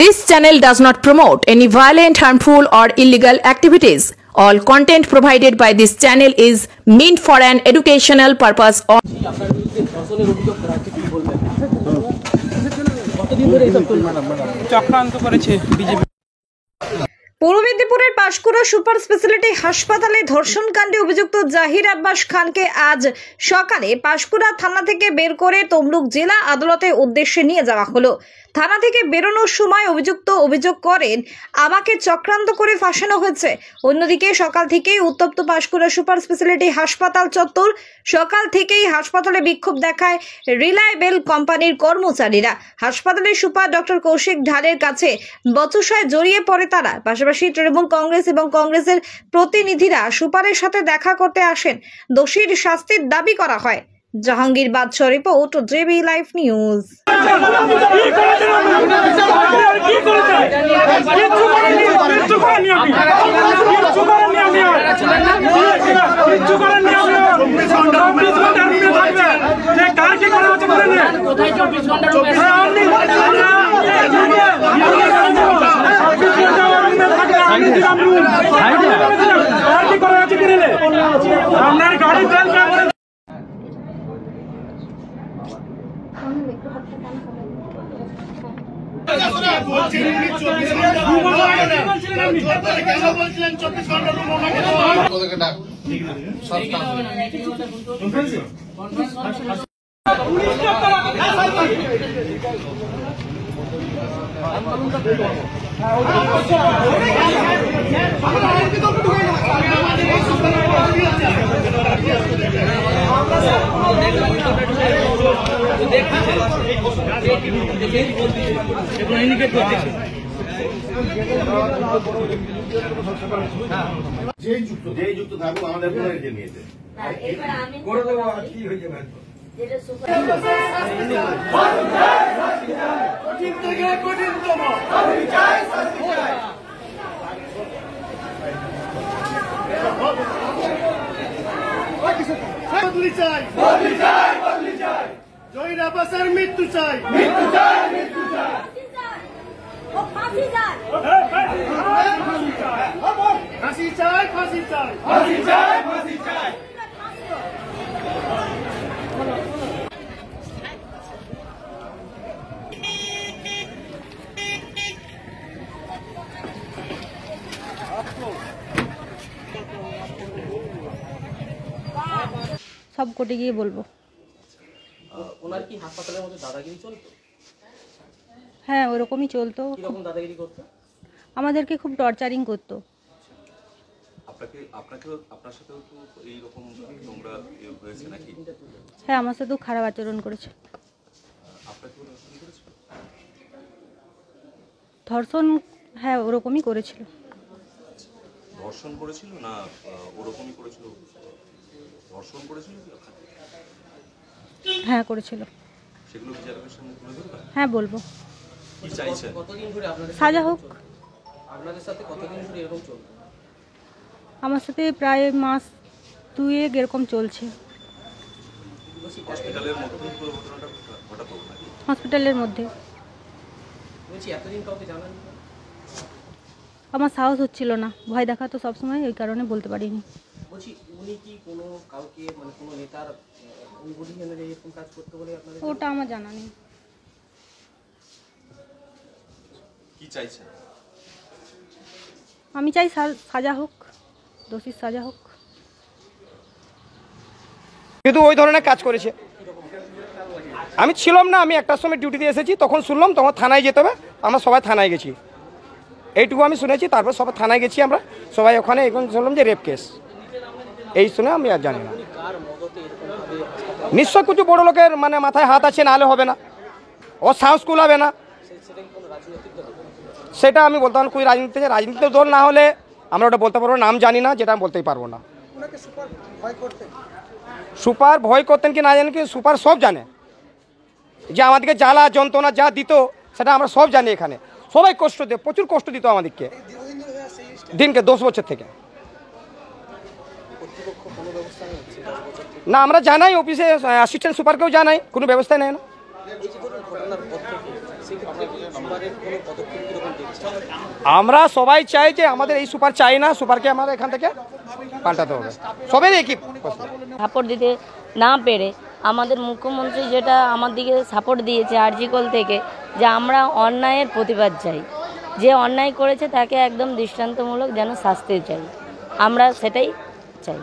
This channel does not promote any violent, harmful, or illegal activities. All content provided by this channel is meant for an educational purpose. পূর্ব মেদিনীপুরের Panskura super speciality হাসপাতালে ধর্ষণকাণ্ডে অভিযুক্ত জাহির আব্বাস খানকে আজ সকালে পাঁশকুড়া থানা থেকে বের করে তমলুক জেলা আদালতের উদ্দেশ্যে নিয়ে যাওয়া হলো। থানা থেকে বেরোনোর সময় অভিযুক্ত অভিযোগ করেন, আমাকে চক্রান্ত করে ফাঁসানো হয়েছে। অন্যদিকে সকাল থেকেই উত্তপ্ত পাঁশকুড়া সুপার স্পেশালিটি হাসপাতাল চত্বর। সকাল থেকেই হাসপাতালে বিক্ষোভ দেখায় রিলায়েবল কোম্পানির কর্মচারীরা। হাসপাতালের সুপার ডক্টর কৌশিক ঢালের কাছে বচসায় জড়িয়ে পড়ে তারা। পাশাপাশি তৃণমূল কংগ্রেস এবং কংগ্রেসের প্রতিনিধিরা সুপারের সাথে দেখা করতে আসেন। দোষীর শাস্তির দাবি করা হয়। জাহাঙ্গীর বাদশাহ রিপোর্ট, জেবি লাইভ নিউজ। যুক্ত থাকবো আমাদের নিয়েছে জহির আব্বাসের মৃত্যু চাই, ফাঁসি চাই, ফাঁসি চাই। সব কোর্টে গিয়ে বলবো। ওনার কি হাসপাতালের মধ্যে দাদাগিরি চলতো? হ্যাঁ, ওরকমই চলতো। কিরকম দাদাগিরি করতো? আমাদেরকে খুব টর্চারিং করতো। আপনার সাথেও তো এইরকম নোংরা হয়েছে নাকি? হ্যাঁ, আমার সাথেও খারাপ আচরণ করেছে। আপনাকে ধর্ষণ করেছিল? ধর্ষণ, হ্যাঁ ওরকমই করেছিল। ধর্ষণ করেছিল না ওরকমই করেছিল? ধর্ষণ করেছিল? হ্যাঁ করেছিল। সেগুলো বিচারকের সামনে তুলে ধরবেন? হ্যাঁ বলবো। কি চাইছেন? কতদিন ধরে আপনাদের সাজা হোক। আপনাদের সাথে কতদিন ধরে এরকম চলছে? আমার সাথে প্রায় মাস 2 এরকম চলছে। হসপিটালের মধ্যে পুরো ঘটনাটা ঘটাতো নাকি? হসপিটালের মধ্যে। বলছি এতদিন কাউকে জানানি? আমার সাহস হচ্ছিল না, ভয় দেখাতো সবসময়, ওই কারণে বলতে পারিনি। বলছি উনি কি কোনো কাউকে মানে কোনো নেতার অনুমতি জেনে এরকম কাজ করতে বলে আপনাদের? ওটা আমার জানা নেই। কি চাইছেন? আমি চাই সাজা হোক, দোষীর সাজা হোক। কিন্তু ওই ধরনের কাজ করেছে। আমি ছিলাম না, আমি একটার সময় ডিউটিতে এসেছি, তখন শুনলাম তখন থানায় যেতে হবে। আমরা সবাই থানায় গেছি, এইটুকু আমি শুনেছি। তারপর সবাই থানায় গেছি, আমরা সবাই ওখানে এখন শুনলাম যে রেপ কেস, এই শুনে আমি আর জানি না। নিশ্চয় কিছু বড় লোকের মানে মাথায় হাত আছে, নাহলে হবে না, ও সাহস কুলাবে না। সেটা আমি বলতে পারবো, রাজনীতির দল না হলে আমরা ওটা বলতে পারবো, নাম জানি না, যেটা বলতেই পারবো না। সুপার ভয় করতেন কি না জানেন কি? সুপার সব জানে, যে আমাদেরকে জ্বালা যন্ত্রণা যা দিত সেটা আমরা সব জানি। এখানে সবাই কষ্ট দিত, প্রচুর কষ্ট দিত আমাদেরকে দিনকে 10 বছর থেকে। না আমরা জানাই, অফিসে অ্যাসিস্ট্যান্ট সুপারকেও জানাই, কোনো ব্যবস্থা নেয় না। আমরা সবাই চাই যে আমাদের এই সুপার চাই না, সুপারকে আমাদের এখান থেকে পাল্টাতে হবে, সবাই একই সাপোর্ট দিতে না পেরে আমাদের মুখ্যমন্ত্রী যেটা আমার দিকে সাপোর্ট দিয়েছে আরজিকল থেকে, যে আমরা অন্যায়ের প্রতিবাদ চাই, যে অন্যায় করেছে তাকে একদম দৃষ্টান্তমূলক যেন শাস্তি চাই, আমরা সেটাই চাই,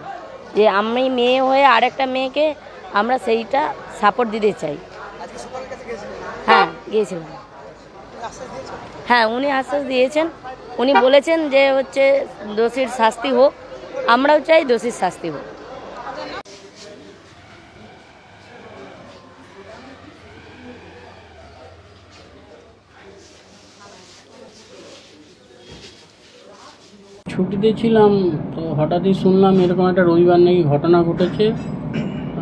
যে আমি মেয়ে হয়ে আরেকটা মেয়েকে আমরা সেইটা সাপোর্ট দিতে চাই। হ্যাঁ গিয়েছিলাম, হ্যাঁ উনি আশ্বাস দিয়েছেন, উনি বলেছেন যে হচ্ছে দোষীর শাস্তি হোক, আমরাও চাই দোষীর শাস্তি হোক। ছুটিতে ছিলাম তো হঠাৎই শুনলাম এরকম একটা রবিবার নাকি ঘটনা ঘটেছে।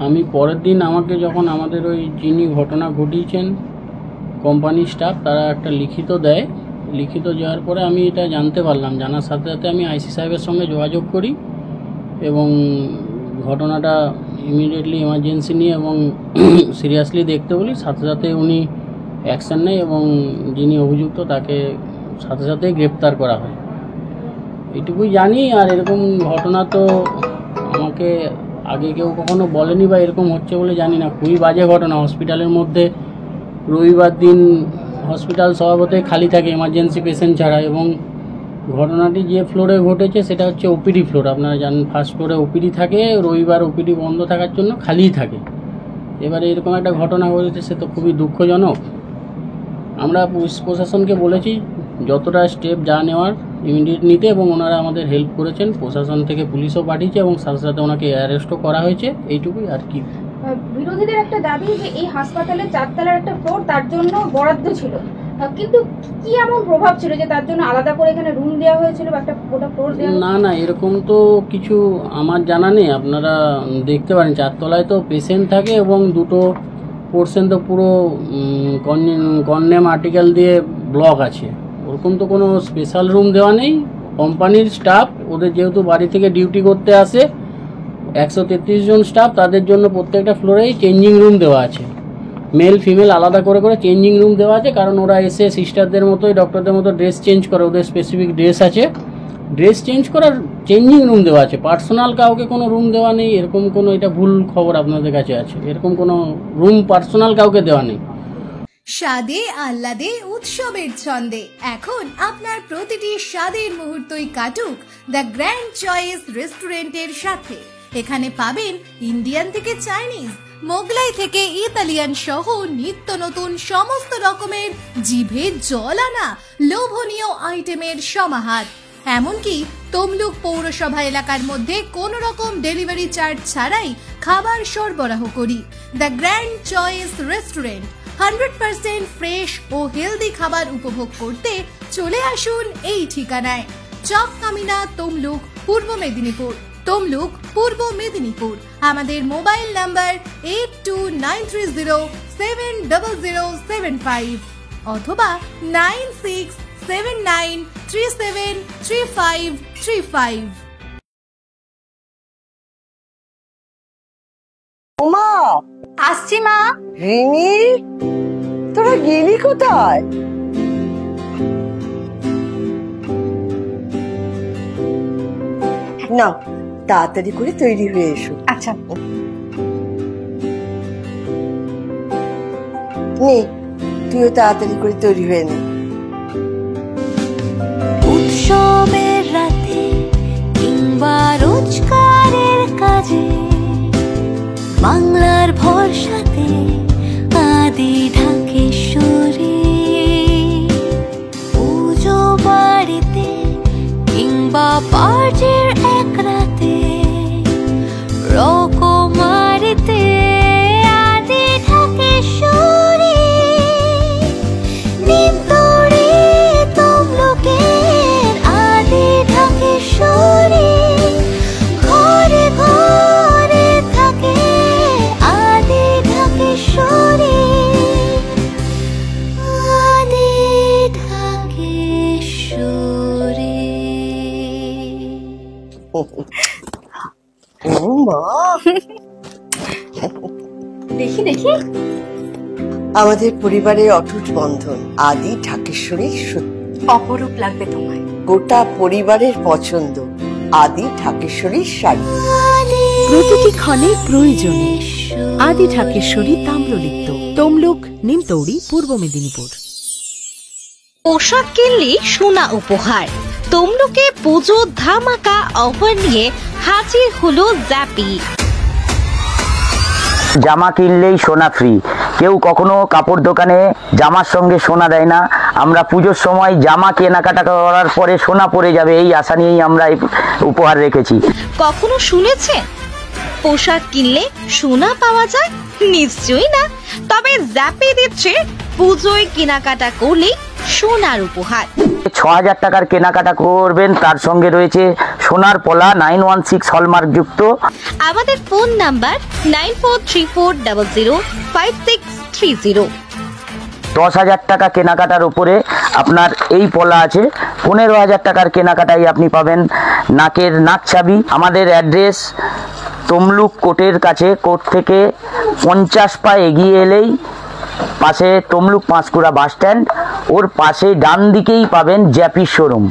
আমি পরের দিন আমাকে যখন আমাদের ওই যিনি ঘটনা ঘটিয়েছেন কোম্পানির স্টাফ তারা একটা লিখিত দেয়, লিখিত দেওয়ার পরে আমি এটা জানতে পারলাম, জানার সাথে সাথে আমি আইসি সাহেবের সঙ্গে যোগাযোগ করি এবং ঘটনাটা ইমিডিয়েটলি এমার্জেন্সি নিয়ে এবং সিরিয়াসলি দেখতে বলি, সাথে সাথে উনি অ্যাকশান নেয় এবং যিনি অভিযুক্ত তাকে সাথে সাথে গ্রেপ্তার করা হয়, এইটুকুই জানি। আর এরকম ঘটনা তো আমাকে আগে কেউ কখনো বলেনি বা এরকম হচ্ছে বলে জানি না, খুবই বাজে ঘটনা। হসপিটালের মধ্যে রবিবার দিন হসপিটাল স্বভাবতই খালি থাকে এমার্জেন্সি পেশেন্ট ছাড়া, এবং ঘটনাটি যে ফ্লোরে ঘটেছে সেটা হচ্ছে ওপিডি ফ্লোর, আপনারা জানেন ফার্স্ট ফ্লোরে ওপিডি থাকে, রবিবার ওপিডি বন্ধ থাকার জন্য খালিই থাকে। এবারে এরকম একটা ঘটনা ঘটেছে, সে তো খুবই দুঃখজনক। আমরা পুলিশ প্রশাসনকে বলেছি যতটা স্টেপ যা নেওয়ার ইমিডিয়েট নিতে, এবং ওনারা আমাদের হেল্প করেছেন, প্রশাসন থেকে পুলিশও পাঠিয়েছে এবং সাথে সাথে ওনাকে অ্যারেস্টও করা হয়েছে, এইটুকুই আর কি। বিরোধীদের একটা দাবি যে এই হাসপাতালে 4 তলার একটা ফ্লোর তার জন্য বরাদ্দ ছিল, কিন্তু কি এমন প্রভাব ছিল যে তার জন্য আলাদা করে এখানে রুম দেওয়া হয়েছিল বা একটা গোটা ফ্লোর দেওয়া? না না, এরকম তো কিছু আমার জানা নেই। আপনারা দেখতে পারেন 4 তলায় তো পেশেন্ট থাকে এবং দুটো পোর্শন তো পুরো কন্ডেম আর্টিকেল দিয়ে ব্লক আছে, ওরকম তো কোনো স্পেশাল রুম দেওয়া নেই। কোম্পানির স্টাফ ওদের যেহেতু বাড়ি থেকে ডিউটি করতে আসে 133 জন স্টাফ, তাদের জন্য প্রত্যেকটা ফ্লোরেই চেঞ্জিং রুম দেওয়া আছে, মেল ফিমেল আলাদা করে করে চেঞ্জিং রুম দেওয়া আছে, কারণ ওরা এসে সিস্টারদের মতোই ডক্টরদের মতো ড্রেস চেঞ্জ করে, ওদের স্পেসিফিক ড্রেস আছে, ড্রেস চেঞ্জ করার চেঞ্জিং রুম দেওয়া আছে। পার্সোনাল কাউকে কোনো রুম দেওয়া নেই, এরকম কোনো, এটা ভুল খবর আপনাদের কাছে আছে, এরকম কোনো রুম পার্সোনাল কাউকে দেওয়া নেই। স্বাদে আহ্লাদে উৎসবের ছন্দে এখন আপনার প্রতিটি স্বাদের মুহূর্তই কাটুক দ্য গ্র্যান্ড চয়েস রেস্টুরেন্টের সাথে। এখানে পাবেন ইন্ডিয়ান থেকে চাইনিজ, মোগলাই থেকে ইতালিয়ান সহ নিত্য নতুন সমস্ত রকমের জিভে জল আনা লোভনীয় আইটেমের সমাহার। এমনকি তমলুক পৌরসভা এলাকার মধ্যে কোনো রকম ডেলিভারি চার্জ ছাড়াই খাবার সরবরাহ করি। The grand choice restaurant 100% fresh ও হেলদি খাবার উপভোগ করতে চলে আসুন এই ঠিকানায়, চক কামিনা, তমলুক, পূর্ব মেদিনীপুর। তমলুক, পূর্ব মেদিনীপুর। আমাদের মোবাইল নাম্বার 8293070075 অথবা 9679373535। ওমা আসছি মা। রিমি, তোরা গেলি কোথায়? না, তাড়াতাড়ি করে তৈরি হয়ে এসো। আচ্ছা। নে, তুইও তাড়াতাড়ি করে তৈরি হয়ে নে। উৎসবের রাতে কিংবা রোজকারের কাজে বাংলার ভরসাতে আদি ঢাকেশ্বরী, পুজো বাড়িতে কিংবা পার্টির এক রাতে রকমারিতে আদি ঢাকেশ্বরী, নিমতড়ে তমলুকের আদি ঢাকেশ্বরী, ঘরে ঘরে থাকে আদি ঢাকেশ্বরী, আদি ঢাকেশ্বরী। ও মা, দেখি দেখি। আমাদের পরিবারের অটুট বন্ধন আদি ঢাকেশ্বরীর সত্যি। অপরূপ লাগবে তোমায়। গোটা পরিবারের পছন্দ আদি ঢাকেশ্বরীর শাড়ি। প্রতিটি ক্ষণে প্রয়োজনে আদি ঢাকেশ্বরী তাম্রলিপ্ত, তমলুক, নিমতৌড়ি, পূর্ব মেদিনীপুর। পোশাক কিনলে সোনা উপহার। তমলুকে পুজো ধামাকা অফার নিয়ে হাজির হলো জ্যাপি। জামা কিনলেই সোনা ফ্রি। কেউ কখনো কাপড় দোকানে জামার সঙ্গে সোনা দেয় না। আমরা পুজোর সময় জামা কেনাকাটা করার পরে সোনা পরে যাবে এই আশা নিয়েই আমরা উপহার রেখেছি। কখনো শুনেছেন পোশাক কিনলে সোনা পাওয়া যায়? নিশ্চয়ই না। তবে জ্যাপি দিচ্ছে পুজোয় কেনাকাটা করলে সোনার উপহার। ৬,০০০ টাকার কেনাকাটা করবেন, তার সঙ্গে রয়েছে সোনার পলা 916 হলমার্ক যুক্ত। আমাদের ফোন নাম্বার 9434005630। ১০,০০০ টাকা কেনাকাটার উপরে আপনার এই পলা আছে। ১৫,০০০ টাকার কেনাকাটায় আপনি পাবেন নাকের নাকছাবি। আমাদের অ্যাড্রেস তমলুক কোর্টের কাছে, কোর্ট থেকে 50 পা এগিয়ে এলেই পাশে তমলুক পাঁশকুড়া বাস স্ট্যান্ড, ওর পাশে ডান দিকেই পাবেন জ্যাপি শোরুম।